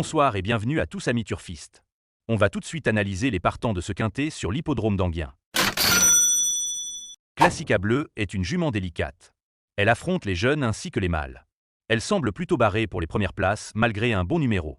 Bonsoir et bienvenue à tous amis turfistes. On va tout de suite analyser les partants de ce quintet sur l'hippodrome d'Enghien. Classica Bleu est une jument délicate. Elle affronte les jeunes ainsi que les mâles. Elle semble plutôt barrée pour les premières places malgré un bon numéro.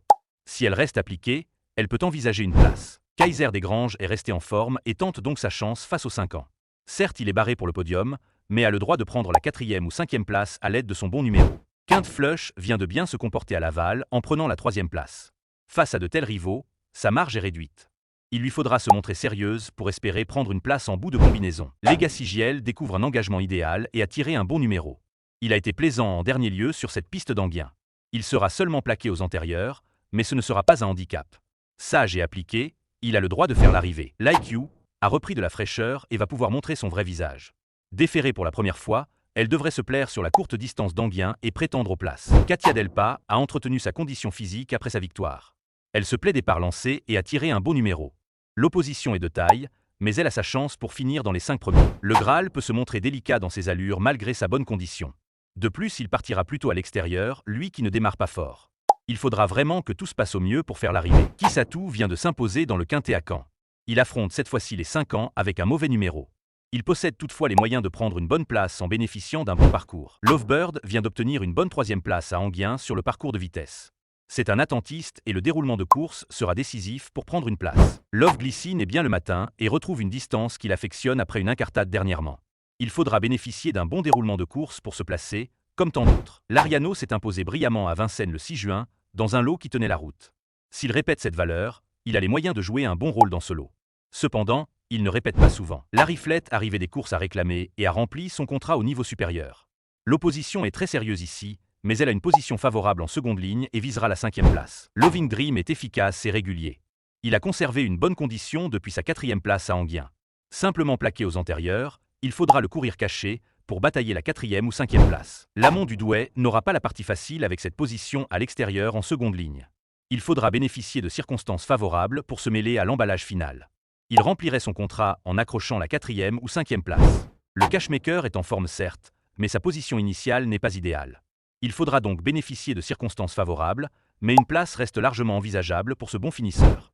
Si elle reste appliquée, elle peut envisager une place. Kaiser des Granges est resté en forme et tente donc sa chance face aux 5 ans. Certes, il est barré pour le podium, mais a le droit de prendre la 4e ou 5e place à l'aide de son bon numéro. Quinte Flush vient de bien se comporter à Laval en prenant la 3e place. Face à de tels rivaux, sa marge est réduite. Il lui faudra se montrer sérieuse pour espérer prendre une place en bout de combinaison. Legacy JL découvre un engagement idéal et a tiré un bon numéro. Il a été plaisant en dernier lieu sur cette piste d'Enghien. Il sera seulement plaqué aux antérieurs, mais ce ne sera pas un handicap. Sage et appliqué, il a le droit de faire l'arrivée. Like You a repris de la fraîcheur et va pouvoir montrer son vrai visage. Déférée pour la première fois, elle devrait se plaire sur la courte distance d'Enghien et prétendre aux places. Katia Delpa a entretenu sa condition physique après sa victoire. Elle se plaît des parts lancées et a tiré un bon numéro. L'opposition est de taille, mais elle a sa chance pour finir dans les 5 premiers. Le Graal peut se montrer délicat dans ses allures malgré sa bonne condition. De plus, il partira plutôt à l'extérieur, lui qui ne démarre pas fort. Il faudra vraiment que tout se passe au mieux pour faire l'arrivée. Kissatou vient de s'imposer dans le quintet à Caen. Il affronte cette fois-ci les 5 ans avec un mauvais numéro. Il possède toutefois les moyens de prendre une bonne place en bénéficiant d'un bon parcours. Lovebird vient d'obtenir une bonne 3e place à Enghien sur le parcours de vitesse. C'est un attentiste et le déroulement de course sera décisif pour prendre une place. Love Glycine est bien le matin et retrouve une distance qu'il affectionne après une incartade dernièrement. Il faudra bénéficier d'un bon déroulement de course pour se placer, comme tant d'autres. L'Ariano s'est imposé brillamment à Vincennes le 6 juin, dans un lot qui tenait la route. S'il répète cette valeur, il a les moyens de jouer un bon rôle dans ce lot. Cependant, il ne répète pas souvent. Larry Flett arrivait des courses à réclamer et a rempli son contrat au niveau supérieur. L'opposition est très sérieuse ici, mais elle a une position favorable en seconde ligne et visera la 5e place. Loving Dream est efficace et régulier. Il a conservé une bonne condition depuis sa 4e place à Enghien. Simplement plaqué aux antérieurs, il faudra le courir caché pour batailler la 4e ou 5e place. L'amont du Douai n'aura pas la partie facile avec cette position à l'extérieur en seconde ligne. Il faudra bénéficier de circonstances favorables pour se mêler à l'emballage final. Il remplirait son contrat en accrochant la 4e ou 5e place. Le Cashmaker est en forme certes, mais sa position initiale n'est pas idéale. Il faudra donc bénéficier de circonstances favorables, mais une place reste largement envisageable pour ce bon finisseur.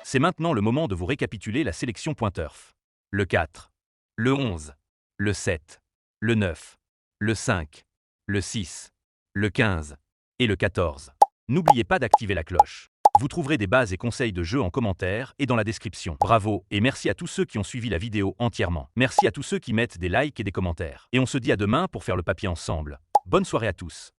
C'est maintenant le moment de vous récapituler la sélection Pointurf. Le 4, le 11, le 7, le 9, le 5, le 6, le 15 et le 14. N'oubliez pas d'activer la cloche. Vous trouverez des bases et conseils de jeu en commentaire et dans la description. Bravo et merci à tous ceux qui ont suivi la vidéo entièrement. Merci à tous ceux qui mettent des likes et des commentaires. Et on se dit à demain pour faire le papier ensemble. Bonne soirée à tous.